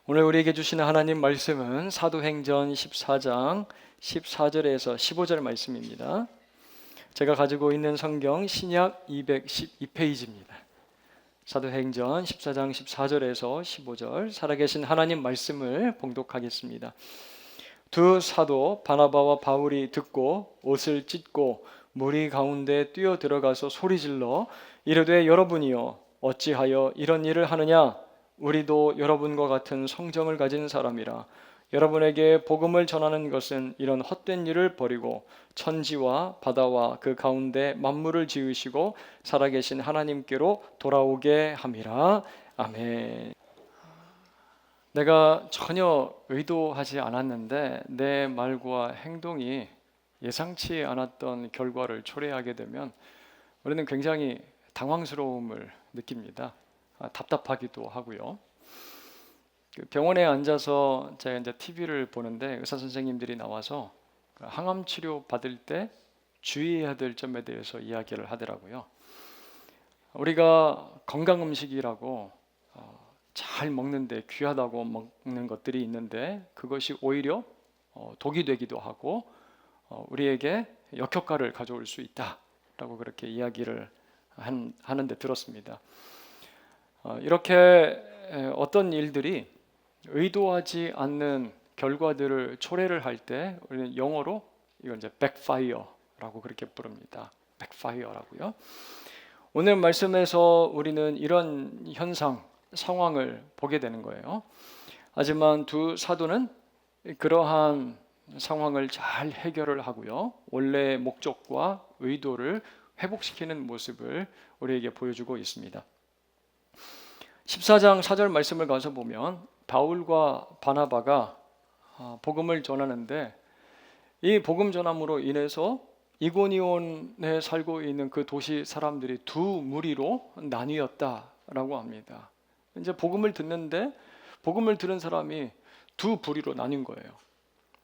오늘 우리에게 주시는 하나님 말씀은 사도행전 14장 14절에서 15절 말씀입니다. 제가 가지고 있는 성경 신약 212페이지입니다. 사도행전 14장 14절에서 15절 살아계신 하나님 말씀을 봉독하겠습니다. 두 사도 바나바와 바울이 듣고 옷을 찢고 무리 가운데 뛰어 들어가서 소리질러 이르되 여러분이여 어찌하여 이런 일을 하느냐? 우리도 여러분과 같은 성정을 가진 사람이라. 여러분에게 복음을 전하는 것은 이런 헛된 일을 버리고 천지와 바다와 그 가운데 만물을 지으시고 살아계신 하나님께로 돌아오게 함이라. 아멘. 내가 전혀 의도하지 않았는데 내 말과 행동이 예상치 않았던 결과를 초래하게 되면 우리는 굉장히 당황스러움을 느낍니다. 답답하기도 하고요. 병원에 앉아서 제가 이제 TV를 보는데 의사 선생님들이 나와서 항암 치료 받을 때 주의해야 될 점에 대해서 이야기를 하더라고요. 우리가 건강 음식이라고 잘 먹는데 귀하다고 먹는 것들이 있는데 그것이 오히려 독이 되기도 하고 우리에게 역효과를 가져올 수 있다라고 그렇게 이야기를 하는데 들었습니다. 이렇게 어떤 일들이 의도하지 않는 결과들을 초래를 할 때 우리는 영어로 이걸 이제 backfire라고 그렇게 부릅니다. backfire라고요. 오늘 말씀에서 우리는 이런 현상, 상황을 보게 되는 거예요. 하지만 두 사도는 그러한 상황을 잘 해결을 하고요. 원래의 목적과 의도를 회복시키는 모습을 우리에게 보여주고 있습니다. 14장 4절 말씀을 가서 보면 바울과 바나바가 복음을 전하는데 이 복음 전함으로 인해서 이고니온에 살고 있는 그 도시 사람들이 두 무리로 나뉘었다라고 합니다. 이제 복음을 듣는데 복음을 들은 사람이 두 부리로 나뉜 거예요.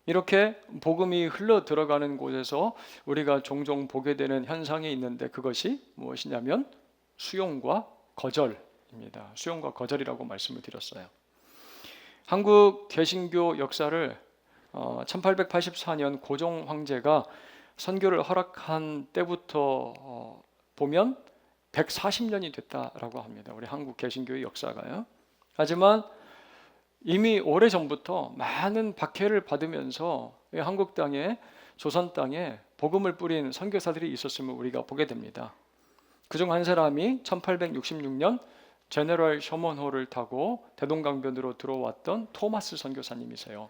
이렇게 복음이 흘러 들어가는 곳에서 우리가 종종 보게 되는 현상이 있는데 그것이 무엇이냐면 수용과 거절입니다. 수용과 거절이라고 말씀을 드렸어요. 한국 개신교 역사를 1884년 고종 황제가 선교를 허락한 때부터 보면 140년이 됐다라고 합니다. 우리 한국 개신교의 역사가요. 하지만 이미 오래전부터 많은 박해를 받으면서 한국 땅에 조선 땅에 복음을 뿌린 선교사들이 있었음을 우리가 보게 됩니다. 그중 한 사람이 1866년 제너럴 셔먼호를 타고 대동강변으로 들어왔던 토마스 선교사님이세요.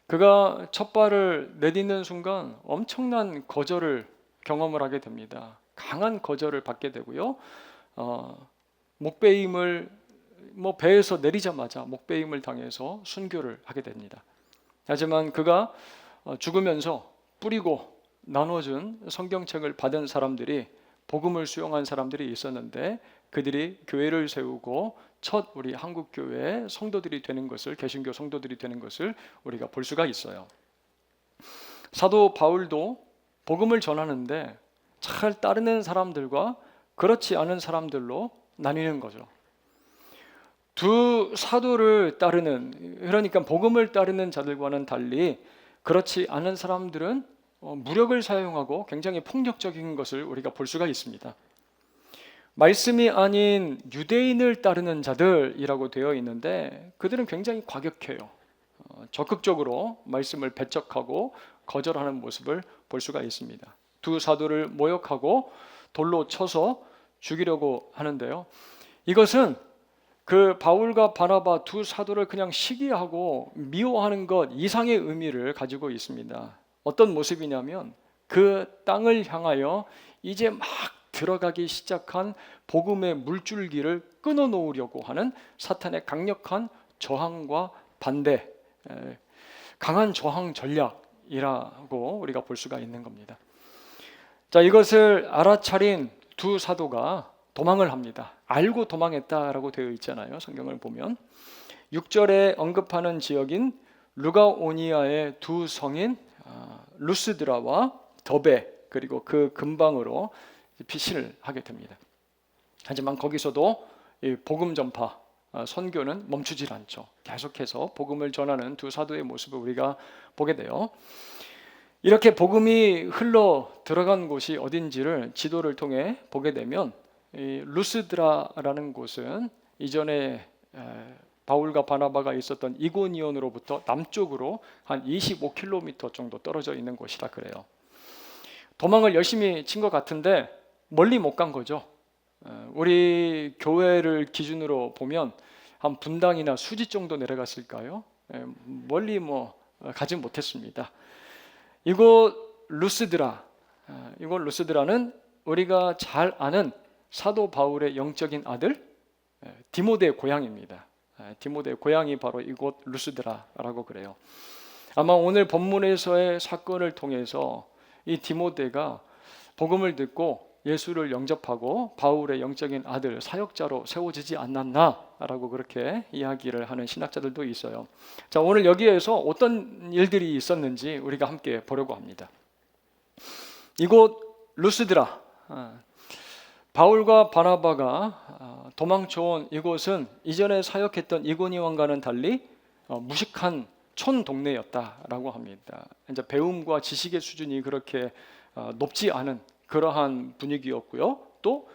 그가 첫 발을 내딛는 순간 엄청난 거절을 경험을 하게 됩니다. 강한 거절을 받게 되고요. 목베임을 배에서 내리자마자 목베임을 당해서 순교를 하게 됩니다. 하지만 그가 죽으면서 뿌리고 나눠준 성경책을 받은 사람들이 복음을 수용한 사람들이 있었는데 그들이 교회를 세우고 첫 우리 한국 교회의 성도들이 되는 것을 개신교 성도들이 되는 것을 우리가 볼 수가 있어요. 사도 바울도 복음을 전하는데 잘 따르는 사람들과 그렇지 않은 사람들로 나뉘는 거죠. 두 사도를 따르는 그러니까 복음을 따르는 자들과는 달리 그렇지 않은 사람들은 무력을 사용하고 굉장히 폭력적인 것을 우리가 볼 수가 있습니다. 말씀이 아닌 유대인을 따르는 자들이라고 되어 있는데 그들은 굉장히 과격해요. 적극적으로 말씀을 배척하고 거절하는 모습을 볼 수가 있습니다. 두 사도를 모욕하고 돌로 쳐서 죽이려고 하는데요. 이것은 그 바울과 바나바 두 사도를 그냥 시기하고 미워하는 것 이상의 의미를 가지고 있습니다. 어떤 모습이냐면 그 땅을 향하여 이제 막 들어가기 시작한 복음의 물줄기를 끊어놓으려고 하는 사탄의 강력한 저항과 반대, 강한 저항 전략이라고 우리가 볼 수가 있는 겁니다. 자, 이것을 알아차린 두 사도가 도망을 합니다. 알고 도망했다라고 되어 있잖아요. 성경을 보면 6절에 언급하는 지역인 루가오니아의 두 성인 루스드라와 더베 그리고 그 근방으로 피신을 하게 됩니다. 하지만 거기서도 복음 전파 선교는 멈추질 않죠. 계속해서 복음을 전하는 두 사도의 모습을 우리가 보게 돼요. 이렇게 복음이 흘러 들어간 곳이 어딘지를 지도를 통해 보게 되면 이 루스드라라는 곳은 이전에 바울과 바나바가 있었던 이고니온으로부터 남쪽으로 한 25km 정도 떨어져 있는 곳이라 그래요. 도망을 열심히 친 것 같은데 멀리 못 간 거죠. 우리 교회를 기준으로 보면 한 분당이나 수지 정도 내려갔을까요? 멀리 가지 못했습니다. 이곳 루스드라는 우리가 잘 아는 사도 바울의 영적인 아들 디모데의 고향입니다. 디모데의 고향이 바로 이곳 루스드라라고 그래요. 아마 오늘 본문에서의 사건을 통해서 이 디모데가 복음을 듣고 예수를 영접하고 바울의 영적인 아들 사역자로 세워지지 않았나라고 그렇게 이야기를 하는 신학자들도 있어요. 자, 오늘 여기에서 어떤 일들이 있었는지 우리가 함께 보려고 합니다. 이곳 루스드라, 바울과 바나바가 도망쳐온 이곳은 이전에 사역했던 이고니온과는 달리 무식한 촌 동네였다라고 합니다. 이제 배움과 지식의 수준이 그렇게 높지 않은 그러한 분위기였고요. 또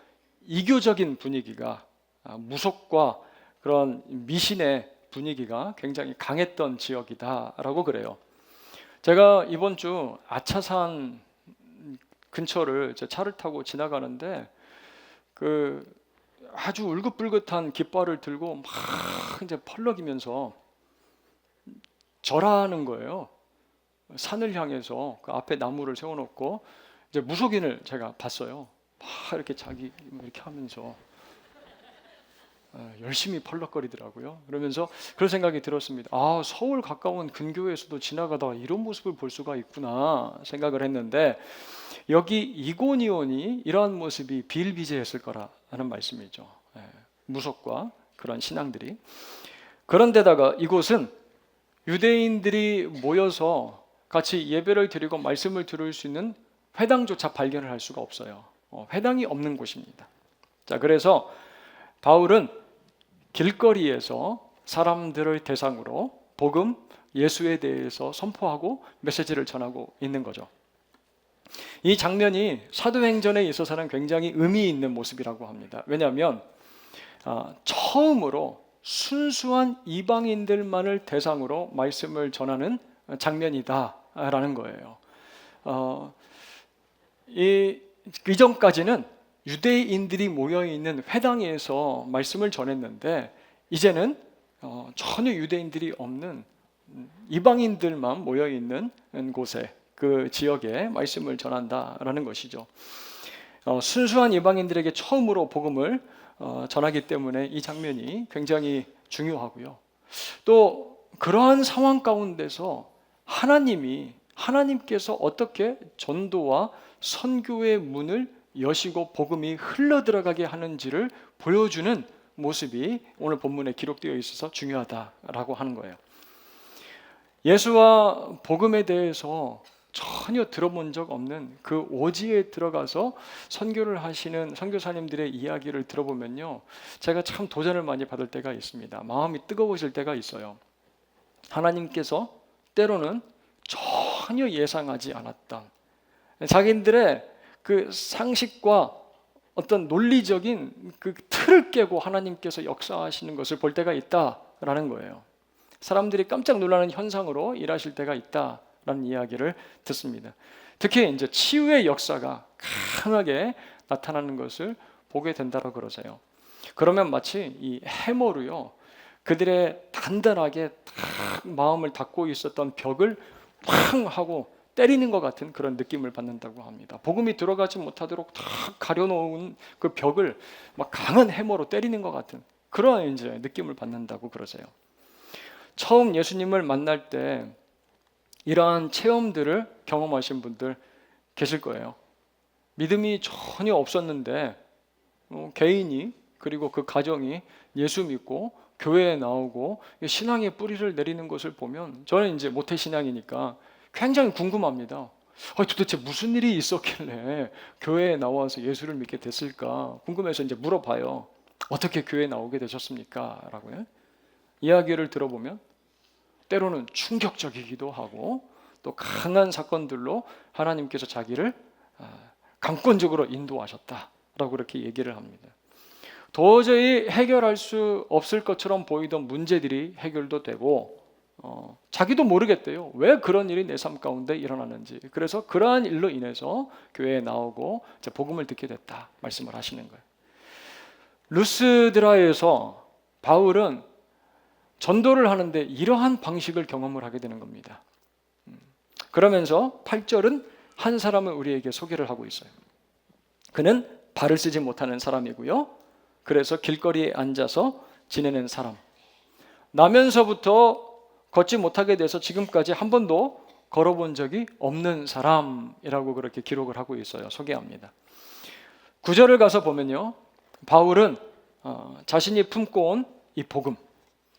이교적인 분위기가 무속과 그런 미신의 분위기가 굉장히 강했던 지역이다라고 그래요. 제가 이번 주 아차산 근처를 차를 타고 지나가는데 그 아주 울긋불긋한 깃발을 들고 막 이제 펄럭이면서 절하는 거예요. 산을 향해서 그 앞에 나무를 세워놓고 이제 무속인을 제가 봤어요. 막 이렇게 자기 이렇게 하면서 열심히 펄럭거리더라고요. 그러면서 그런 생각이 들었습니다. 아, 서울 가까운 근교에서도 지나가다가 이런 모습을 볼 수가 있구나 생각을 했는데 여기 이고니온이 이러한 모습이 비일비재했을 거라는 말씀이죠. 무속과 그런 신앙들이. 그런데다가 이곳은 유대인들이 모여서 같이 예배를 드리고 말씀을 들을 수 있는 회당조차 발견을 할 수가 없어요. 회당이 없는 곳입니다. 자, 그래서 바울은 길거리에서 사람들을 대상으로 복음, 예수에 대해서 선포하고 메시지를 전하고 있는 거죠. 이 장면이 사도행전에 있어서는 굉장히 의미 있는 모습이라고 합니다. 왜냐하면 처음으로 순수한 이방인들만을 대상으로 말씀을 전하는 장면이다라는 거예요. 이전까지는 유대인들이 모여있는 회당에서 말씀을 전했는데 이제는 전혀 유대인들이 없는 이방인들만 모여있는 곳에 그 지역에 말씀을 전한다라는 것이죠. 순수한 이방인들에게 처음으로 복음을 전하기 때문에 이 장면이 굉장히 중요하고요. 또 그러한 상황 가운데서 하나님께서 어떻게 전도와 선교의 문을 여시고 복음이 흘러들어가게 하는지를 보여주는 모습이 오늘 본문에 기록되어 있어서 중요하다라고 하는 거예요. 예수와 복음에 대해서 전혀 들어본 적 없는 그 오지에 들어가서 선교를 하시는 선교사님들의 이야기를 들어보면요, 제가 참 도전을 많이 받을 때가 있습니다. 마음이 뜨거워질 때가 있어요. 하나님께서 때로는 전혀 예상하지 않았던 자기들의 그 상식과 어떤 논리적인 그 틀을 깨고 하나님께서 역사하시는 것을 볼 때가 있다라는 거예요. 사람들이 깜짝 놀라는 현상으로 일하실 때가 있다라는 이야기를 듣습니다. 특히 이제 치유의 역사가 강하게 나타나는 것을 보게 된다고 그러세요. 그러면 마치 이 해머로요, 그들의 단단하게 탁 마음을 닫고 있었던 벽을 팡 하고 때리는 것 같은 그런 느낌을 받는다고 합니다. 복음이 들어가지 못하도록 다 가려놓은 그 벽을 막 강한 해머로 때리는 것 같은 그런 이제 느낌을 받는다고 그러세요. 처음 예수님을 만날 때 이러한 체험들을 경험하신 분들 계실 거예요. 믿음이 전혀 없었는데 개인이 그리고 그 가정이 예수 믿고 교회에 나오고 신앙의 뿌리를 내리는 것을 보면 저는 이제 모태신앙이니까 굉장히 궁금합니다. 도대체 무슨 일이 있었길래 교회에 나와서 예수를 믿게 됐을까 궁금해서 이제 물어봐요. 어떻게 교회에 나오게 되셨습니까? 라고요. 이야기를 들어보면 때로는 충격적이기도 하고 또 강한 사건들로 하나님께서 자기를 강권적으로 인도하셨다라고 그렇게 얘기를 합니다. 도저히 해결할 수 없을 것처럼 보이던 문제들이 해결도 되고 자기도 모르겠대요. 왜 그런 일이 내 삶 가운데 일어나는지. 그래서 그러한 일로 인해서 교회에 나오고 복음을 듣게 됐다 말씀을 하시는 거예요. 루스드라에서 바울은 전도를 하는데 이러한 방식을 경험을 하게 되는 겁니다. 그러면서 8절은 한 사람을 우리에게 소개를 하고 있어요. 그는 발을 쓰지 못하는 사람이고요. 그래서 길거리에 앉아서 지내는 사람. 나면서부터 걷지 못하게 돼서 지금까지 한 번도 걸어본 적이 없는 사람이라고 그렇게 기록을 하고 있어요. 소개합니다. 9절을 가서 보면요. 바울은 자신이 품고 온 이 복음,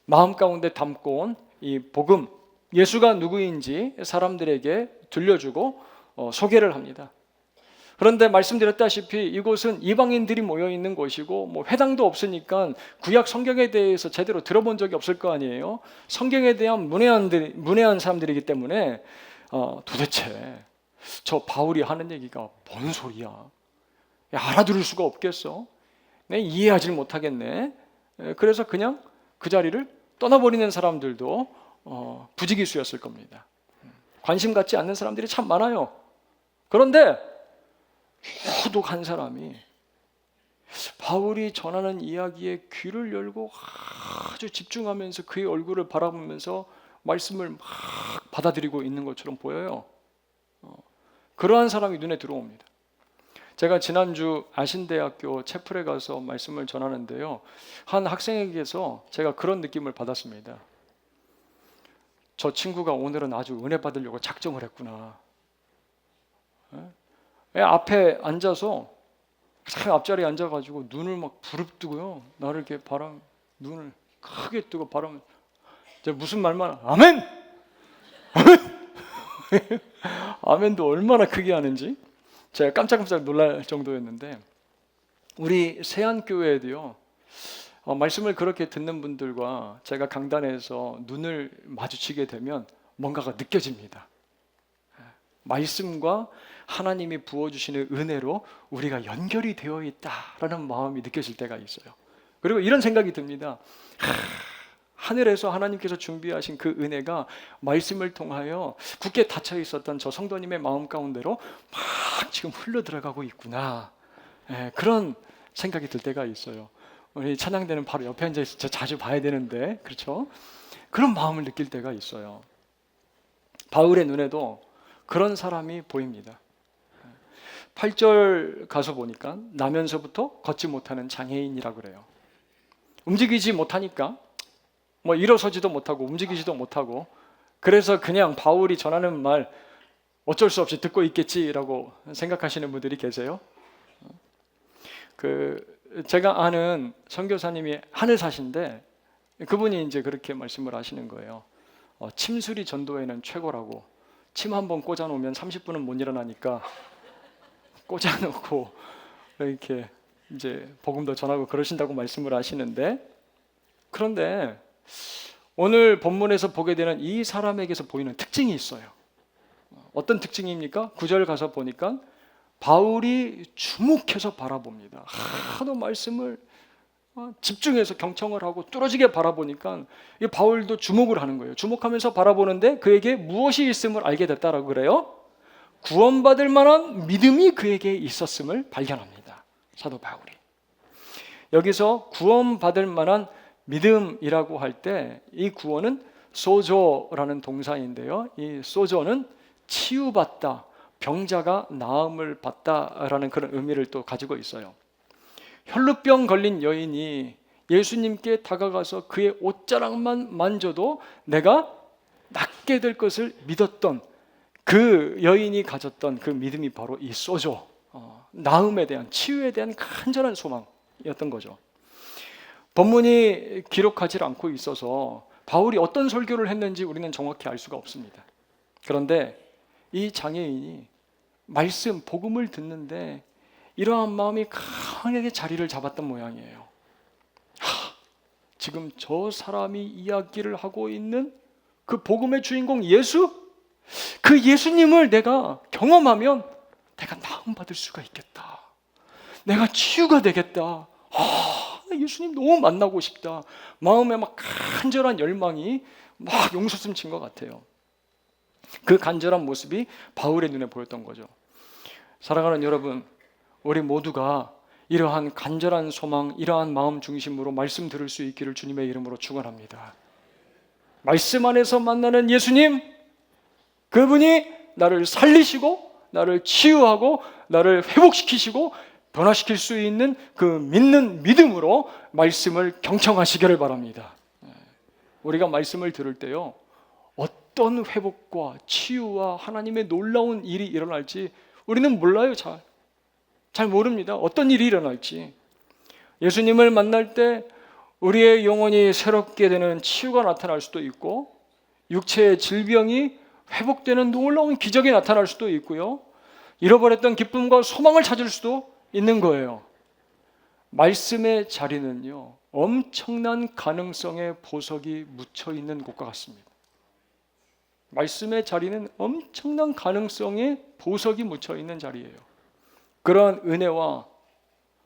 마음 가운데 담고 온 이 복음, 예수가 누구인지 사람들에게 들려주고 소개를 합니다. 그런데 말씀드렸다시피 이곳은 이방인들이 모여 있는 곳이고 뭐 회당도 없으니까 구약 성경에 대해서 제대로 들어본 적이 없을 거 아니에요. 성경에 대한 문외한 사람들이기 때문에 도대체 저 바울이 하는 얘기가 뭔 소리야? 알아들을 수가 없겠어. 이해하지 못하겠네. 그래서 그냥 그 자리를 떠나버리는 사람들도 부지기수였을 겁니다. 관심 갖지 않는 사람들이 참 많아요. 그런데 유독 한 사람이 바울이 전하는 이야기에 귀를 열고 아주 집중하면서 그의 얼굴을 바라보면서 말씀을 막 받아들이고 있는 것처럼 보여요. 그러한 사람이 눈에 들어옵니다. 제가 지난주 아신대학교 채플에 가서 말씀을 전하는데요. 한 학생에게서 제가 그런 느낌을 받았습니다. 저 친구가 오늘은 아주 은혜 받으려고 작정을 했구나. 앞에 앉아서 참 앞자리에 앉아가지고 눈을 막 부릅뜨고요. 나를 이렇게 눈을 크게 뜨고 바라면 무슨 말만 아멘! 아멘! 아멘도 얼마나 크게 하는지 제가 깜짝깜짝 놀랄 정도였는데 우리 세안교회에도요. 말씀을 그렇게 듣는 분들과 제가 강단에서 눈을 마주치게 되면 뭔가가 느껴집니다. 말씀과 하나님이 부어주시는 은혜로 우리가 연결이 되어 있다라는 마음이 느껴질 때가 있어요. 그리고 이런 생각이 듭니다. 하늘에서 하나님께서 준비하신 그 은혜가 말씀을 통하여 굳게 닫혀 있었던 저 성도님의 마음 가운데로 막 지금 흘러 들어가고 있구나. 그런 생각이 들 때가 있어요. 우리 찬양대는 바로 옆에 앉아 있어 자주 봐야 되는데 그렇죠? 그런 마음을 느낄 때가 있어요. 바울의 눈에도 그런 사람이 보입니다. 8절 가서 보니까 나면서부터 걷지 못하는 장애인이라고 그래요. 움직이지 못하니까 뭐 일어서지도 못하고 움직이지도 못하고 그래서 그냥 바울이 전하는 말 어쩔 수 없이 듣고 있겠지라고 생각하시는 분들이 계세요. 제가 아는 선교사님이 하늘 사신데 그분이 이제 그렇게 말씀을 하시는 거예요. 침수리 전도에는 최고라고. 침 한번 꽂아놓으면 30분은 못 일어나니까 꽂아놓고 이렇게 이제 복음도 전하고 그러신다고 말씀을 하시는데 그런데 오늘 본문에서 보게 되는 이 사람에게서 보이는 특징이 있어요. 어떤 특징입니까? 9절 가서 보니까 바울이 주목해서 바라봅니다. 하도 말씀을 집중해서 경청을 하고 뚫어지게 바라보니까 이 바울도 주목을 하는 거예요. 주목하면서 바라보는데 그에게 무엇이 있음을 알게 됐다라고 그래요. 구원받을 만한 믿음이 그에게 있었음을 발견합니다. 사도 바울이. 여기서 구원받을 만한 믿음이라고 할 때 이 구원은 소조라는 동사인데요. 이 소조는 치유받다, 병자가 나음을 받다라는 그런 의미를 또 가지고 있어요. 혈루병 걸린 여인이 예수님께 다가가서 그의 옷자락만 만져도 내가 낫게 될 것을 믿었던 그 여인이 가졌던 그 믿음이 바로 이 소조, 나음에 대한 치유에 대한 간절한 소망이었던 거죠. 본문이 기록하지 않고 있어서 바울이 어떤 설교를 했는지 우리는 정확히 알 수가 없습니다. 그런데 이 장애인이 말씀, 복음을 듣는데 이러한 마음이 강하게 자리를 잡았던 모양이에요. 지금 저 사람이 이야기를 하고 있는 그 복음의 주인공 예수? 그 예수님을 내가 경험하면 내가 나음받을 수가 있겠다. 내가 치유가 되겠다. 예수님 너무 만나고 싶다. 마음에 막 간절한 열망이 막 용솟음친 것 같아요. 그 간절한 모습이 바울의 눈에 보였던 거죠. 사랑하는 여러분, 우리 모두가 이러한 간절한 소망, 이러한 마음 중심으로 말씀 들을 수 있기를 주님의 이름으로 축원합니다. 말씀 안에서 만나는 예수님, 그분이 나를 살리시고 나를 치유하고 나를 회복시키시고 변화시킬 수 있는 그 믿는 믿음으로 말씀을 경청하시기를 바랍니다. 우리가 말씀을 들을 때요, 어떤 회복과 치유와 하나님의 놀라운 일이 일어날지 우리는 몰라요. 잘 모릅니다. 어떤 일이 일어날지. 예수님을 만날 때 우리의 영혼이 새롭게 되는 치유가 나타날 수도 있고, 육체의 질병이 회복되는 놀라운 기적이 나타날 수도 있고요, 잃어버렸던 기쁨과 소망을 찾을 수도 있는 거예요. 말씀의 자리는요, 엄청난 가능성의 보석이 묻혀 있는 곳과 같습니다. 말씀의 자리는 엄청난 가능성의 보석이 묻혀 있는 자리예요. 그러한 은혜와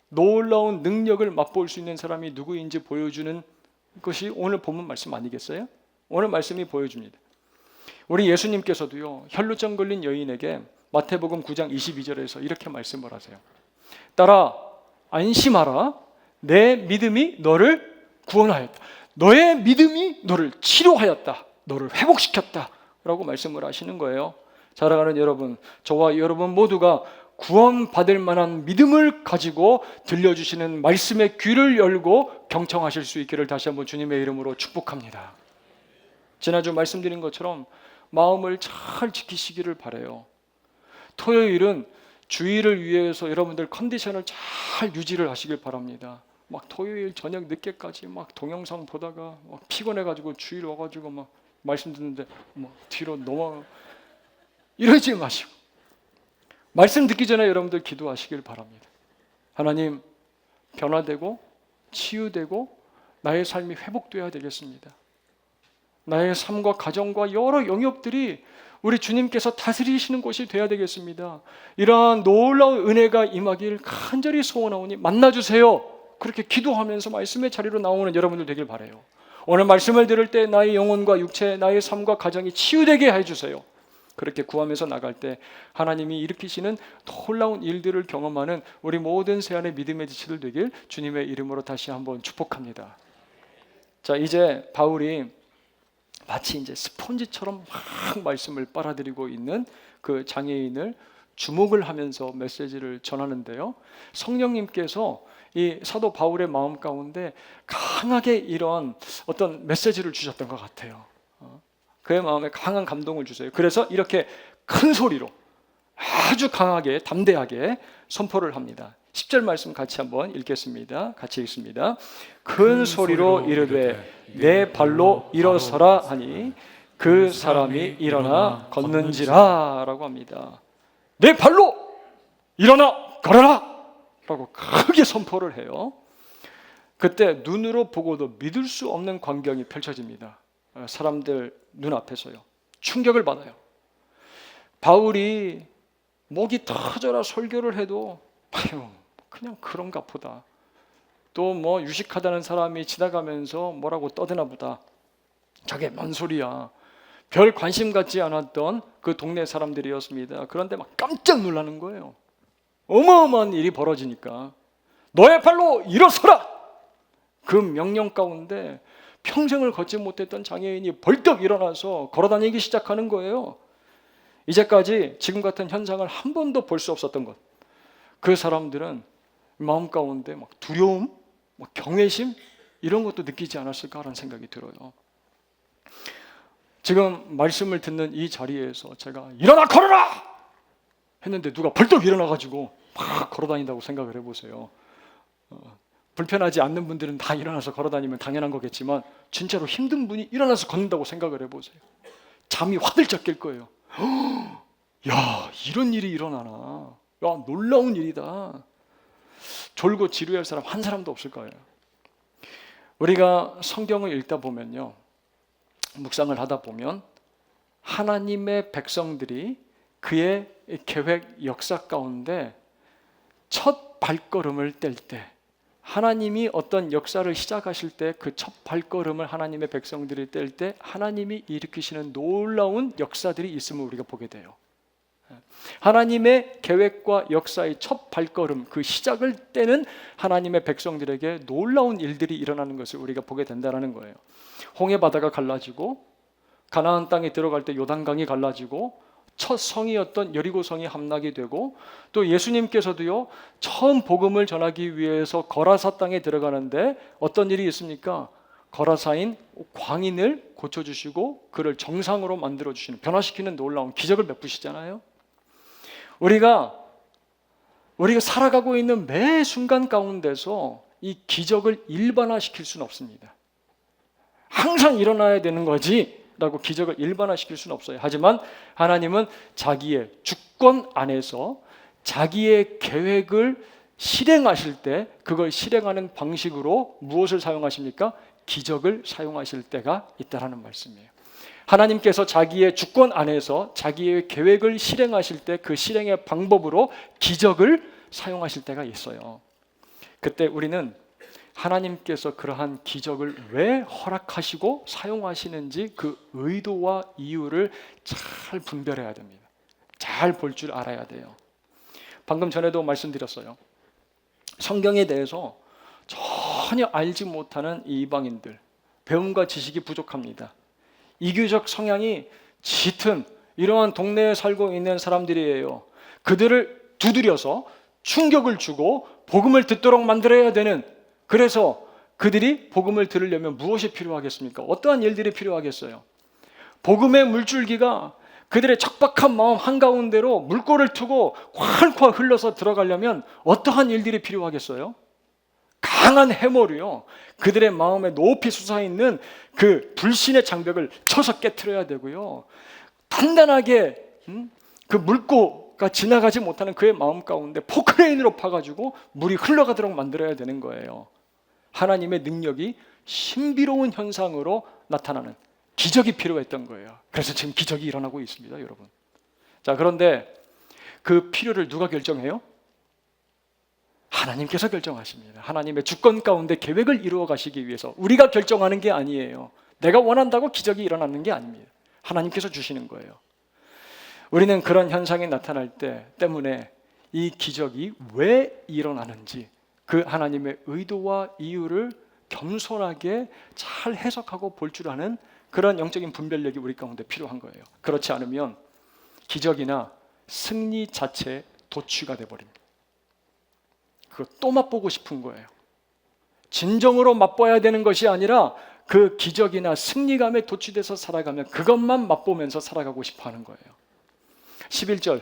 놀라운 능력을 맛볼 수 있는 사람이 누구인지 보여주는 것이 오늘 본문 말씀 아니겠어요? 오늘 말씀이 보여줍니다. 우리 예수님께서도요, 혈루증 걸린 여인에게 마태복음 9장 22절에서 이렇게 말씀을 하세요. 딸아, 안심하라. 내 믿음이 너를 구원하였다. 너의 믿음이 너를 치료하였다. 너를 회복시켰다. 라고 말씀을 하시는 거예요. 사랑하는 여러분, 저와 여러분 모두가 구원받을 만한 믿음을 가지고 들려주시는 말씀의 귀를 열고 경청하실 수 있기를 다시 한번 주님의 이름으로 축복합니다. 지난주 말씀드린 것처럼 마음을 잘 지키시기를 바라요. 토요일은 주일을 위해서 여러분들 컨디션을 잘 유지를 하시길 바랍니다. 막 토요일 저녁 늦게까지 막 동영상 보다가 막 피곤해가지고 주일 와가지고 막 말씀 듣는데 막 뒤로 넘어 이러지 마시고, 말씀 듣기 전에 여러분들 기도하시길 바랍니다. 하나님, 변화되고 치유되고 나의 삶이 회복되어야 되겠습니다. 나의 삶과 가정과 여러 영역들이 우리 주님께서 다스리시는 곳이 되어야 되겠습니다. 이러한 놀라운 은혜가 임하길 간절히 소원하오니 만나주세요. 그렇게 기도하면서 말씀의 자리로 나오는 여러분들 되길 바라요. 오늘 말씀을 들을 때 나의 영혼과 육체, 나의 삶과 가정이 치유되게 해주세요. 그렇게 구하면서 나갈 때 하나님이 일으키시는 놀라운 일들을 경험하는 우리 모든 새안의 믿음의 지체들 되길 주님의 이름으로 다시 한번 축복합니다. 자, 이제 바울이 마치 이제 스폰지처럼 막 말씀을 빨아들이고 있는 그 장애인을 주목을 하면서 메시지를 전하는데요, 성령님께서 이 사도 바울의 마음 가운데 강하게 이런 어떤 메시지를 주셨던 것 같아요. 그의 마음에 강한 감동을 주세요. 그래서 이렇게 큰 소리로 아주 강하게 담대하게 선포를 합니다. 10절 말씀 같이 한번 읽겠습니다. 같이 읽습니다. 큰 소리로 이르되 내 발로 일어서라 하니 그 사람이 일어나 걷는지라 라고 합니다. 내 발로 일어나 걸어라 라고 크게 선포를 해요. 그때 눈으로 보고도 믿을 수 없는 광경이 펼쳐집니다. 사람들 눈앞에서요. 충격을 받아요. 바울이 목이 터져라 설교를 해도 그냥 그런가 보다. 또 뭐 유식하다는 사람이 지나가면서 뭐라고 떠드나 보다. 저게 뭔 소리야. 별 관심 갖지 않았던 그 동네 사람들이었습니다. 그런데 막 깜짝 놀라는 거예요. 어마어마한 일이 벌어지니까 너의 발로 일어서라! 그 명령 가운데 평생을 걷지 못했던 장애인이 벌떡 일어나서 걸어다니기 시작하는 거예요. 이제까지 지금 같은 현상을 한 번도 볼 수 없었던 것. 그 사람들은 마음 가운데 막 두려움, 막 경외심 이런 것도 느끼지 않았을까라는 생각이 들어요. 지금 말씀을 듣는 이 자리에서 제가 일어나 걸어라! 했는데 누가 벌떡 일어나가지고 막 걸어다닌다고 생각을 해보세요. 불편하지 않는 분들은 다 일어나서 걸어다니면 당연한 거겠지만 진짜로 힘든 분이 일어나서 걷는다고 생각을 해보세요. 잠이 화들짝 깰 거예요. 야, 이런 일이 일어나나. 야, 놀라운 일이다. 졸고 지루할 사람 한 사람도 없을 거예요. 우리가 성경을 읽다 보면요, 묵상을 하다 보면 하나님의 백성들이 그의 계획 역사 가운데 첫 발걸음을 뗄 때, 하나님이 어떤 역사를 시작하실 때 그 첫 발걸음을 하나님의 백성들이 뗄 때 하나님이 일으키시는 놀라운 역사들이 있음을 우리가 보게 돼요. 하나님의 계획과 역사의 첫 발걸음, 그 시작을 떼는 하나님의 백성들에게 놀라운 일들이 일어나는 것을 우리가 보게 된다는 거예요. 홍해 바다가 갈라지고, 가나안 땅에 들어갈 때 요단강이 갈라지고, 첫 성이었던 여리고 성이 함락이 되고, 또 예수님께서도요, 처음 복음을 전하기 위해서 거라사 땅에 들어가는데 어떤 일이 있습니까? 거라사인 광인을 고쳐주시고 그를 정상으로 만들어주시는, 변화시키는 놀라운 기적을 베푸시잖아요. 우리가 살아가고 있는 매 순간 가운데서 이 기적을 일반화시킬 수는 없습니다. 항상 일어나야 되는 거지 라고 기적을 일반화시킬 수는 없어요. 하지만 하나님은 자기의 주권 안에서 자기의 계획을 실행하실 때 그걸 실행하는 방식으로 무엇을 사용하십니까? 기적을 사용하실 때가 있다라는 말씀이에요. 하나님께서 자기의 주권 안에서 자기의 계획을 실행하실 때 그 실행의 방법으로 기적을 사용하실 때가 있어요. 그때 우리는 하나님께서 그러한 기적을 왜 허락하시고 사용하시는지 그 의도와 이유를 잘 분별해야 됩니다. 잘 볼 줄 알아야 돼요. 방금 전에도 말씀드렸어요. 성경에 대해서 전혀 알지 못하는 이 이방인들, 배움과 지식이 부족합니다. 이교적 성향이 짙은 이러한 동네에 살고 있는 사람들이에요. 그들을 두드려서 충격을 주고 복음을 듣도록 만들어야 되는, 그래서 그들이 복음을 들으려면 무엇이 필요하겠습니까? 어떠한 일들이 필요하겠어요? 복음의 물줄기가 그들의 척박한 마음 한가운데로 물꼬를 트고 콸콸 흘러서 들어가려면 어떠한 일들이 필요하겠어요? 강한 해머리요, 그들의 마음에 높이 솟아있는 그 불신의 장벽을 쳐서 깨트려야 되고요, 단단하게 그 물고가 지나가지 못하는 그의 마음 가운데 포크레인으로 파가지고 물이 흘러가도록 만들어야 되는 거예요. 하나님의 능력이 신비로운 현상으로 나타나는 기적이 필요했던 거예요. 그래서 지금 기적이 일어나고 있습니다, 여러분. 자, 그런데 그 필요를 누가 결정해요? 하나님께서 결정하십니다. 하나님의 주권 가운데 계획을 이루어 가시기 위해서 우리가 결정하는 게 아니에요. 내가 원한다고 기적이 일어나는 게 아닙니다. 하나님께서 주시는 거예요. 우리는 그런 현상이 나타날 때 때문에 이 기적이 왜 일어나는지 그 하나님의 의도와 이유를 겸손하게 잘 해석하고 볼 줄 아는 그런 영적인 분별력이 우리 가운데 필요한 거예요. 그렇지 않으면 기적이나 승리 자체에 도취가 돼버립니다. 그거 또 맛보고 싶은 거예요. 진정으로 맛봐야 되는 것이 아니라 그 기적이나 승리감에 도취돼서 살아가면 그것만 맛보면서 살아가고 싶어 하는 거예요. 11절,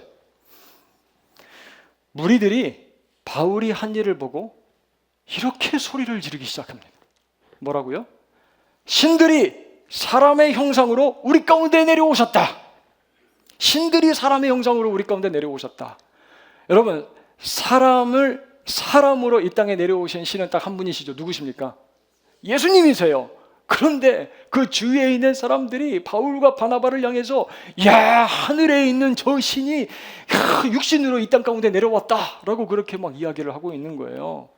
무리들이 바울이 한 일을 보고 이렇게 소리를 지르기 시작합니다. 뭐라고요? 신들이 사람의 형상으로 우리 가운데 내려오셨다. 신들이 사람의 형상으로 우리 가운데 내려오셨다. 여러분, 사람으로 이 땅에 내려오신 신은 딱 한 분이시죠. 누구십니까? 예수님이세요. 그런데 그 주위에 있는 사람들이 바울과 바나바를 향해서 야, 하늘에 있는 저 신이 육신으로 이 땅 가운데 내려왔다라고 그렇게 막 이야기를 하고 있는 거예요.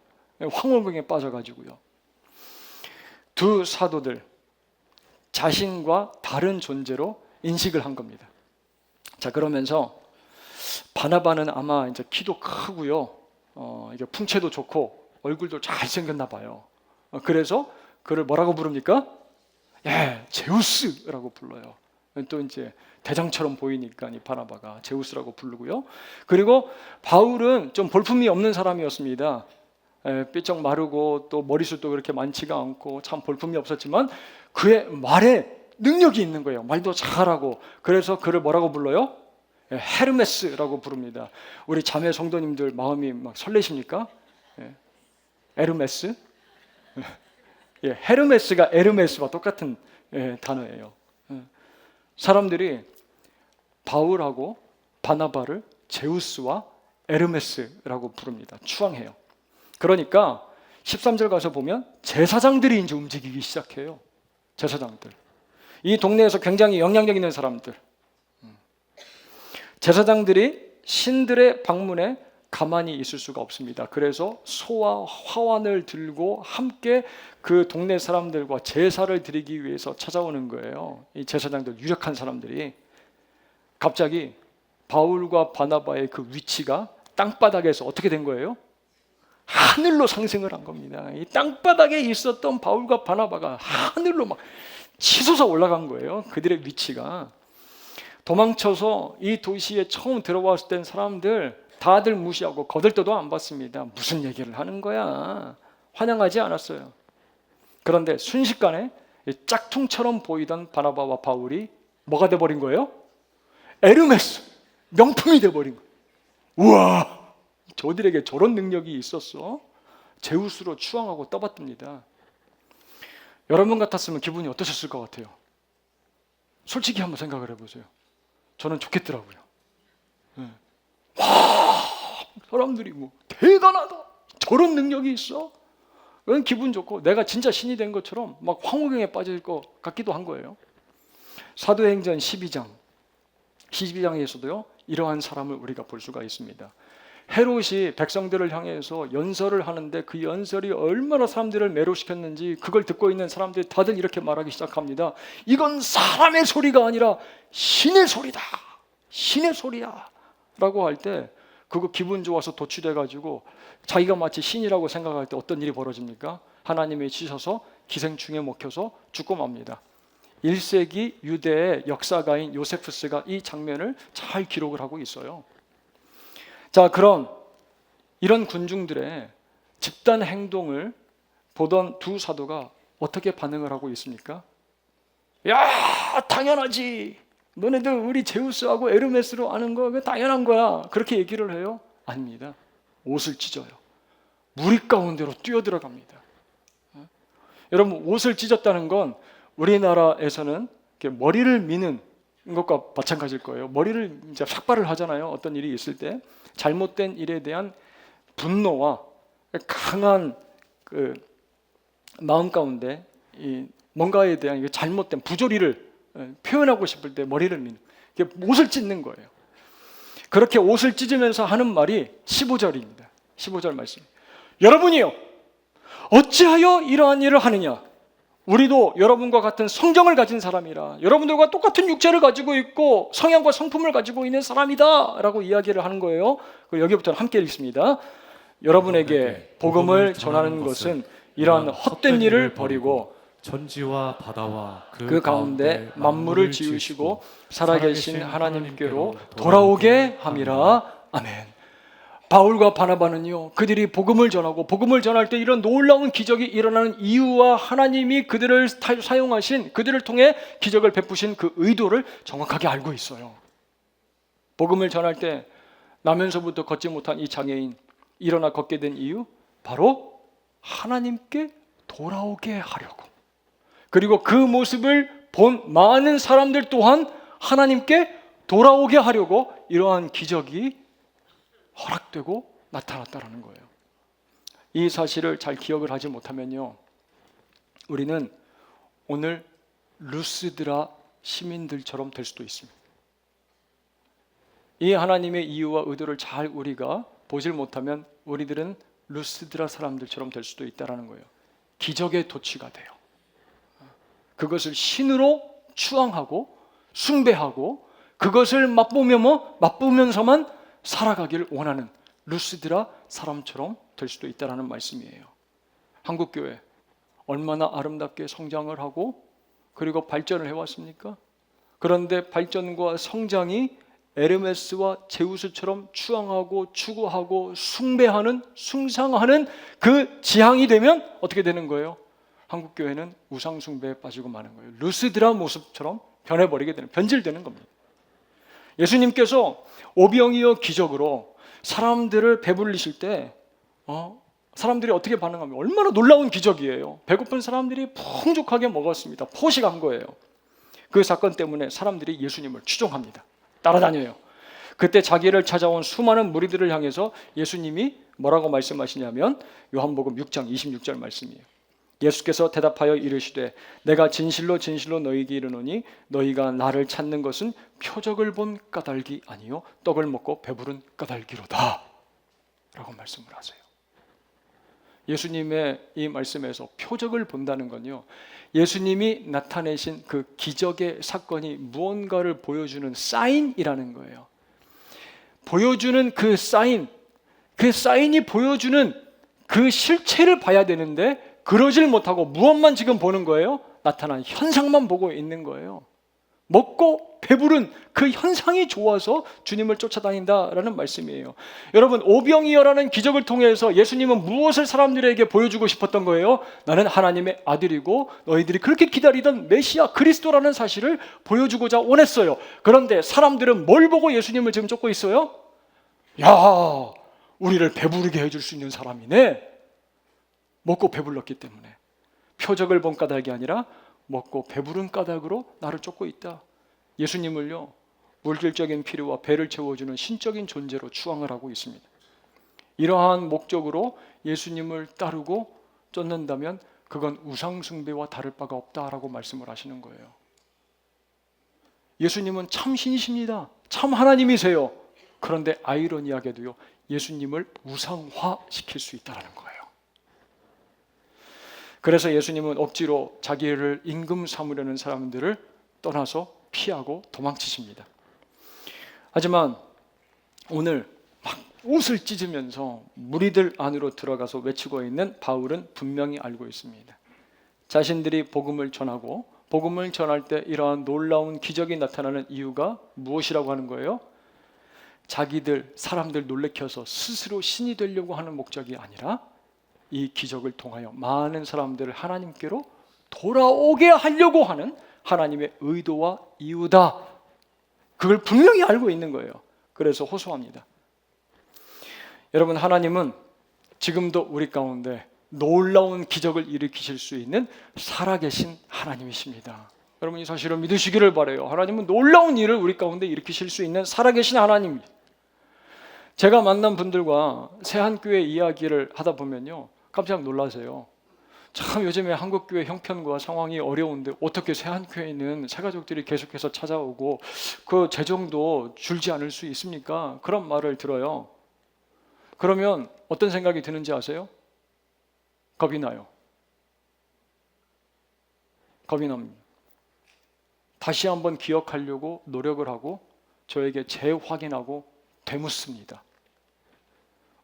황홀경에 빠져가지고요. 두 사도들 자신과 다른 존재로 인식을 한 겁니다. 자, 그러면서 바나바는 아마 이제 키도 크고요, 이게 풍채도 좋고 얼굴도 잘 생겼나 봐요. 그래서 그를 뭐라고 부릅니까? 예, 제우스라고 불러요. 또 이제 대장처럼 보이니까 이 바나바가 제우스라고 부르고요. 그리고 바울은 좀 볼품이 없는 사람이었습니다. 삐쩍 마르고 또 머리숱도 그렇게 많지가 않고 참 볼품이 없었지만 그의 말에 능력이 있는 거예요. 말도 잘하고. 그래서 그를 뭐라고 불러요? 헤르메스라고 부릅니다. 우리 자매 성도님들 마음이 막 설레십니까? 에르메스? 헤르메스가 에르메스와 똑같은 단어예요. 사람들이 바울하고 바나바를 제우스와 에르메스라고 부릅니다. 추앙해요. 그러니까 13절 가서 보면 제사장들이 이제 움직이기 시작해요. 제사장들. 이 동네에서 굉장히 영향력 있는 사람들. 제사장들이 신들의 방문에 가만히 있을 수가 없습니다. 그래서 소와 화환을 들고 함께 그 동네 사람들과 제사를 드리기 위해서 찾아오는 거예요. 이 제사장들, 유력한 사람들이. 갑자기 바울과 바나바의 그 위치가 땅바닥에서 어떻게 된 거예요? 하늘로 상승을 한 겁니다. 이 땅바닥에 있었던 바울과 바나바가 하늘로 막 치솟아 올라간 거예요. 그들의 위치가. 도망쳐서 이 도시에 처음 들어왔을 땐 사람들 다들 무시하고 거들떠도 안 봤습니다. 무슨 얘기를 하는 거야? 환영하지 않았어요. 그런데 순식간에 짝퉁처럼 보이던 바나바와 바울이 뭐가 돼버린 거예요? 에르메스, 명품이 돼버린 거예요. 우와, 저들에게 저런 능력이 있었어? 제우스로 추앙하고 떠받듭니다. 여러분 같았으면 기분이 어떠셨을 것 같아요? 솔직히 한번 생각을 해보세요. 저는 좋겠더라고요. 와, 사람들이 뭐 대단하다, 저런 능력이 있어? 그건 기분 좋고 내가 진짜 신이 된 것처럼 막 황홀경에 빠질 것 같기도 한 거예요. 사도행전 12장에서도요 이러한 사람을 우리가 볼 수가 있습니다. 헤롯이 백성들을 향해서 연설을 하는데 그 연설이 얼마나 사람들을 매료시켰는지 그걸 듣고 있는 사람들이 다들 이렇게 말하기 시작합니다. 이건 사람의 소리가 아니라 신의 소리다. 신의 소리야 라고 할 때 그거 기분 좋아서 도취돼가지고 자기가 마치 신이라고 생각할 때 어떤 일이 벌어집니까? 하나님이 치셔서 기생충에 먹혀서 죽고 맙니다. 1세기 유대의 역사가인 요세푸스가 이 장면을 잘 기록을 하고 있어요. 자, 그럼 이런 군중들의 집단 행동을 보던 두 사도가 어떻게 반응을 하고 있습니까? 야, 당연하지. 너네들 우리 제우스하고 에르메스로 아는 거 당연한 거야. 그렇게 얘기를 해요? 아닙니다. 옷을 찢어요. 무리 가운데로 뛰어들어갑니다. 여러분, 옷을 찢었다는 건 우리나라에서는 머리를 미는 것과 마찬가지일 거예요. 머리를 이제 삭발을 하잖아요. 어떤 일이 있을 때 잘못된 일에 대한 분노와 강한 그 마음 가운데 이 뭔가에 대한 잘못된 부조리를 표현하고 싶을 때 머리를 미는, 옷을 찢는 거예요. 그렇게 옷을 찢으면서 하는 말이 15절입니다. 15절 말씀. 여러분이요, 어찌하여 이러한 일을 하느냐? 우리도 여러분과 같은 성정을 가진 사람이라, 여러분들과 똑같은 육체를 가지고 있고 성향과 성품을 가지고 있는 사람이다 라고 이야기를 하는 거예요. 여기부터는 함께 읽습니다. 여러분에게 복음을 전하는 것은 이러한 헛된 일을 버리고 천지와 바다와 그 가운데 만물을 지으시고 살아계신 하나님께로 돌아오게 함이라. 아멘. 바울과 바나바는요, 그들이 복음을 전하고 복음을 전할 때 이런 놀라운 기적이 일어나는 이유와 하나님이 그들을 사용하신, 그들을 통해 기적을 베푸신 그 의도를 정확하게 알고 있어요. 복음을 전할 때 나면서부터 걷지 못한 이 장애인 일어나 걷게 된 이유, 바로 하나님께 돌아오게 하려고. 그리고 그 모습을 본 많은 사람들 또한 하나님께 돌아오게 하려고 이러한 기적이 허락되고 나타났다라는 거예요. 이 사실을 잘 기억을 하지 못하면요, 우리는 오늘 루스드라 시민들처럼 될 수도 있습니다. 이 하나님의 이유와 의도를 잘 우리가 보질 못하면 우리들은 루스드라 사람들처럼 될 수도 있다라는 거예요. 기적의 도취가 돼요. 그것을 신으로 추앙하고 숭배하고 그것을 맛보면서만 살아가기를 원하는 루스드라 사람처럼 될 수도 있다라는 말씀이에요. 한국교회 얼마나 아름답게 성장을 하고 그리고 발전을 해왔습니까? 그런데 발전과 성장이 에르메스와 제우스처럼 추앙하고 추구하고 숭배하는, 숭상하는 그 지향이 되면 어떻게 되는 거예요? 한국교회는 우상 숭배에 빠지고 마는 거예요. 루스드라 모습처럼 변해버리게 되는, 변질되는 겁니다. 예수님께서 오병이어 기적으로 사람들을 배불리실 때 사람들이 어떻게 반응하면 얼마나 놀라운 기적이에요. 배고픈 사람들이 풍족하게 먹었습니다. 포식한 거예요. 그 사건 때문에 사람들이 예수님을 추종합니다. 따라다녀요. 그때 자기를 찾아온 수많은 무리들을 향해서 예수님이 뭐라고 말씀하시냐면 요한복음 6장 26절 말씀이에요. 예수께서 대답하여 이르시되 내가 진실로 진실로 너희에게 이르노니 너희가 나를 찾는 것은 표적을 본 까닭이 아니요 떡을 먹고 배부른 까닭이로다 라고 말씀을 하세요. 예수님의 이 말씀에서 표적을 본다는 건요, 예수님이 나타내신 그 기적의 사건이 무언가를 보여주는 사인이라는 거예요. 보여주는 그 사인이 보여주는 그 실체를 봐야 되는데 그러질 못하고 무엇만 지금 보는 거예요? 나타난 현상만 보고 있는 거예요. 먹고 배부른 그 현상이 좋아서 주님을 쫓아다닌다라는 말씀이에요. 여러분, 오병이어라는 기적을 통해서 예수님은 무엇을 사람들에게 보여주고 싶었던 거예요? 나는 하나님의 아들이고 너희들이 그렇게 기다리던 메시아 그리스도라는 사실을 보여주고자 원했어요. 그런데 사람들은 뭘 보고 예수님을 지금 쫓고 있어요? 야, 우리를 배부르게 해줄 수 있는 사람이네. 먹고 배불렀기 때문에. 표적을 본 까닭이 아니라 먹고 배부른 까닭으로 나를 쫓고 있다. 예수님을요, 물질적인 필요와 배를 채워주는 신적인 존재로 추앙을 하고 있습니다. 이러한 목적으로 예수님을 따르고 쫓는다면 그건 우상숭배와 다를 바가 없다라고 말씀을 하시는 거예요. 예수님은 참 신이십니다. 참 하나님이세요. 그런데 아이러니하게도요, 예수님을 우상화시킬 수 있다는 거예요. 그래서 예수님은 억지로 자기를 임금 삼으려는 사람들을 떠나서 피하고 도망치십니다. 하지만 오늘 막 옷을 찢으면서 무리들 안으로 들어가서 외치고 있는 바울은 분명히 알고 있습니다. 자신들이 복음을 전하고 복음을 전할 때 이러한 놀라운 기적이 나타나는 이유가 무엇이라고 하는 거예요? 사람들 놀래켜서 스스로 신이 되려고 하는 목적이 아니라 이 기적을 통하여 많은 사람들을 하나님께로 돌아오게 하려고 하는 하나님의 의도와 이유다. 그걸 분명히 알고 있는 거예요. 그래서 호소합니다. 여러분, 하나님은 지금도 우리 가운데 놀라운 기적을 일으키실 수 있는 살아계신 하나님이십니다. 여러분, 이 사실을 믿으시기를 바라요. 하나님은 놀라운 일을 우리 가운데 일으키실 수 있는 살아계신 하나님입니다. 제가 만난 분들과 새한교회 이야기를 하다 보면요, 깜짝 놀라세요. 참 요즘에 한국교회 형편과 상황이 어려운데 어떻게 새한교회는 새가족들이 계속해서 찾아오고 그 재정도 줄지 않을 수 있습니까? 그런 말을 들어요. 그러면 어떤 생각이 드는지 아세요? 겁이 나요. 겁이 납니다. 다시 한번 기억하려고 노력을 하고 저에게 재확인하고 되묻습니다.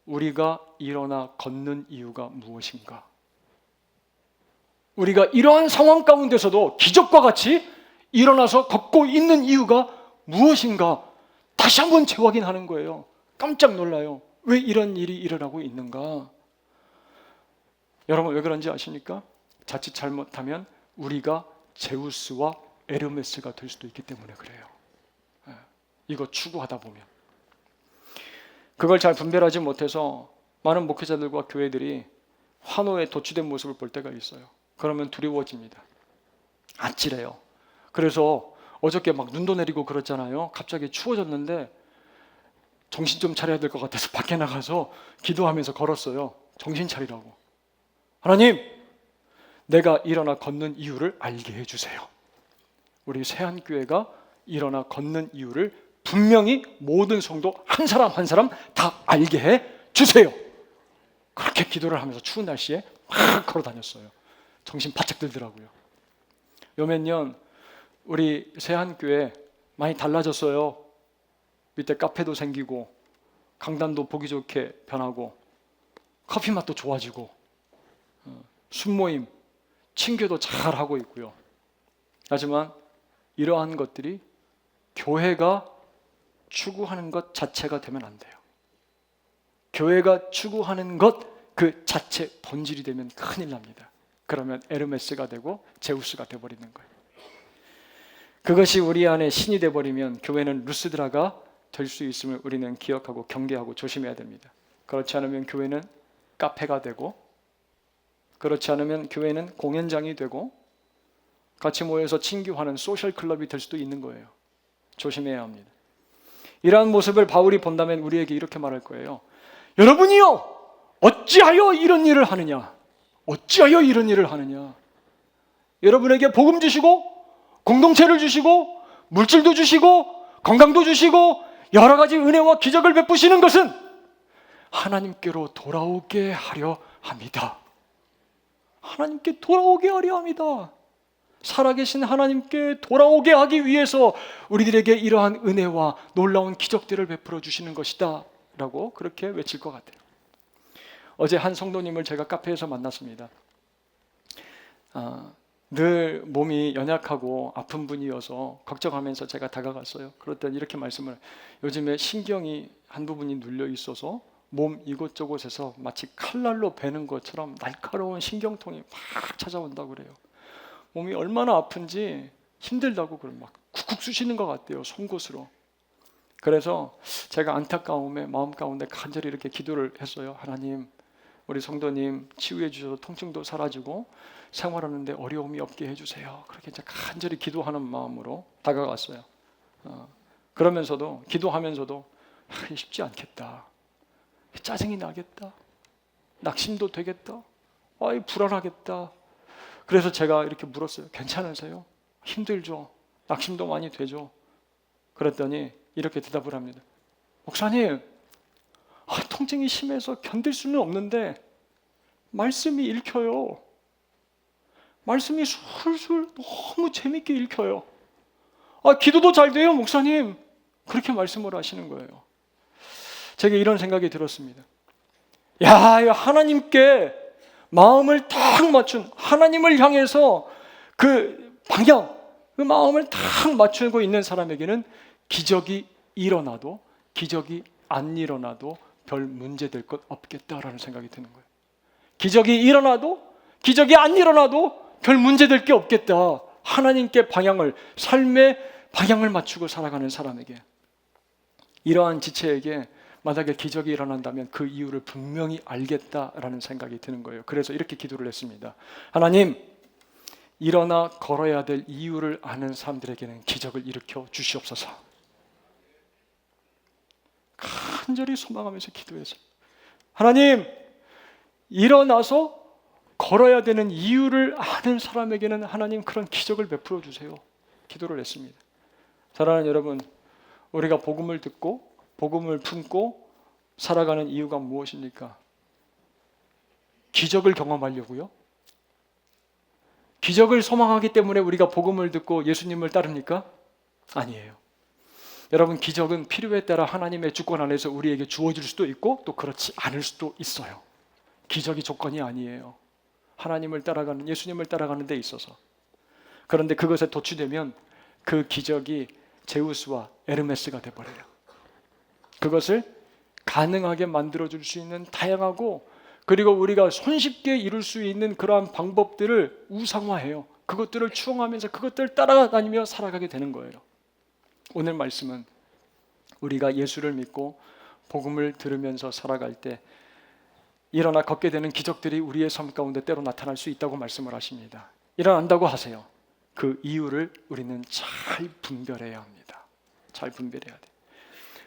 우리가 일어나 걷는 이유가 무엇인가? 우리가 이러한 상황 가운데서도 기적과 같이 일어나서 걷고 있는 이유가 무엇인가? 다시 한번 재확인하는 거예요. 깜짝 놀라요. 왜 이런 일이 일어나고 있는가? 여러분, 왜 그런지 아십니까? 자칫 잘못하면 우리가 제우스와 에르메스가 될 수도 있기 때문에 그래요. 이거 추구하다 보면 그걸 잘 분별하지 못해서 많은 목회자들과 교회들이 환호에 도취된 모습을 볼 때가 있어요. 그러면 두려워집니다. 아찔해요. 그래서 어저께 막 눈도 내리고 그랬잖아요. 갑자기 추워졌는데 정신 좀 차려야 될 것 같아서 밖에 나가서 기도하면서 걸었어요. 정신 차리라고. 하나님, 내가 일어나 걷는 이유를 알게 해주세요. 우리 새한교회가 일어나 걷는 이유를 분명히 모든 성도 한 사람 한 사람 다 알게 해주세요. 그렇게 기도를 하면서 추운 날씨에 막 걸어 다녔어요. 정신 바짝 들더라고요. 요 몇 년 우리 새한교회 많이 달라졌어요. 밑에 카페도 생기고 강단도 보기 좋게 변하고 커피 맛도 좋아지고 순모임, 친교도 잘 하고 있고요. 하지만 이러한 것들이 교회가 추구하는 것 자체가 되면 안 돼요. 교회가 추구하는 것 그 자체 본질이 되면 큰일 납니다. 그러면 에르메스가 되고 제우스가 되어버리는 거예요. 그것이 우리 안에 신이 되어버리면 교회는 루스드라가 될 수 있음을 우리는 기억하고 경계하고 조심해야 됩니다. 그렇지 않으면 교회는 카페가 되고, 그렇지 않으면 교회는 공연장이 되고, 같이 모여서 친교하는 소셜 클럽이 될 수도 있는 거예요. 조심해야 합니다. 이러한 모습을 바울이 본다면 우리에게 이렇게 말할 거예요. 여러분이요, 어찌하여 이런 일을 하느냐? 어찌하여 이런 일을 하느냐? 여러분에게 복음 주시고 공동체를 주시고 물질도 주시고 건강도 주시고 여러 가지 은혜와 기적을 베푸시는 것은 하나님께로 돌아오게 하려 합니다. 하나님께 돌아오게 하려 합니다. 살아계신 하나님께 돌아오게 하기 위해서 우리들에게 이러한 은혜와 놀라운 기적들을 베풀어 주시는 것이다 라고 그렇게 외칠 것 같아요. 어제 한 성도님을 제가 카페에서 만났습니다. 늘 몸이 연약하고 아픈 분이어서 걱정하면서 제가 다가갔어요. 그랬더니 이렇게 말씀을, 요즘에 신경이 한 부분이 눌려 있어서 몸 이곳저곳에서 마치 칼날로 베는 것처럼 날카로운 신경통이 막 찾아온다고 그래요. 몸이 얼마나 아픈지 힘들다고 그러면 막 쿡쿡 쑤시는 것 같대요, 송곳으로. 그래서 제가 안타까움에 마음 가운데 간절히 이렇게 기도를 했어요. 하나님, 우리 성도님 치유해 주셔서 통증도 사라지고 생활하는데 어려움이 없게 해주세요. 그렇게 이제 간절히 기도하는 마음으로 다가갔어요. 그러면서도 기도하면서도 쉽지 않겠다, 짜증이 나겠다, 낙심도 되겠다, 불안하겠다. 그래서 제가 이렇게 물었어요. 괜찮으세요? 힘들죠? 낙심도 많이 되죠? 그랬더니 이렇게 대답을 합니다. 목사님, 통증이 심해서 견딜 수는 없는데 말씀이 읽혀요. 말씀이 술술 너무 재밌게 읽혀요. 기도도 잘 돼요, 목사님. 그렇게 말씀을 하시는 거예요. 제게 이런 생각이 들었습니다. 야, 하나님께 마음을 딱 맞춘, 하나님을 향해서 그 방향, 그 마음을 딱 맞추고 있는 사람에게는 기적이 일어나도 기적이 안 일어나도 별 문제 될 것 없겠다라는 생각이 드는 거예요. 기적이 일어나도 기적이 안 일어나도 별 문제 될 게 없겠다. 하나님께 방향을, 삶의 방향을 맞추고 살아가는 사람에게, 이러한 지체에게 만약에 기적이 일어난다면 그 이유를 분명히 알겠다라는 생각이 드는 거예요. 그래서 이렇게 기도를 했습니다. 하나님, 일어나 걸어야 될 이유를 아는 사람들에게는 기적을 일으켜 주시옵소서. 간절히 소망하면서 기도했어요. 하나님, 일어나서 걸어야 되는 이유를 아는 사람에게는 하나님 그런 기적을 베풀어 주세요. 기도를 했습니다. 사랑하는 여러분, 우리가 복음을 듣고 복음을 품고 살아가는 이유가 무엇입니까? 기적을 경험하려고요? 기적을 소망하기 때문에 우리가 복음을 듣고 예수님을 따릅니까? 아니에요. 여러분, 기적은 필요에 따라 하나님의 주권 안에서 우리에게 주어질 수도 있고 또 그렇지 않을 수도 있어요. 기적이 조건이 아니에요. 하나님을 따라가는, 예수님을 따라가는 데 있어서. 그런데 그것에 도취되면 그 기적이 제우스와 에르메스가 돼버려요. 그것을 가능하게 만들어줄 수 있는 다양하고, 그리고 우리가 손쉽게 이룰 수 있는 그러한 방법들을 우상화해요. 그것들을 추앙하면서 그것들을 따라다니며 살아가게 되는 거예요. 오늘 말씀은 우리가 예수를 믿고 복음을 들으면서 살아갈 때 일어나 걷게 되는 기적들이 우리의 삶 가운데 때로 나타날 수 있다고 말씀을 하십니다. 일어난다고 하세요. 그 이유를 우리는 잘 분별해야 합니다. 잘 분별해야 돼.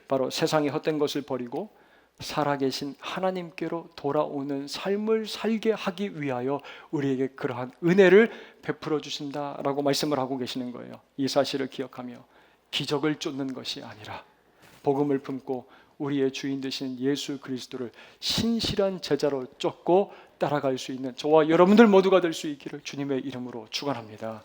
바로 세상의 헛된 것을 버리고 살아계신 하나님께로 돌아오는 삶을 살게 하기 위하여 우리에게 그러한 은혜를 베풀어 주신다라고 말씀을 하고 계시는 거예요. 이 사실을 기억하며 기적을 쫓는 것이 아니라 복음을 품고 우리의 주인 되신 예수 그리스도를 신실한 제자로 쫓고 따라갈 수 있는 저와 여러분들 모두가 될 수 있기를 주님의 이름으로 축원합니다.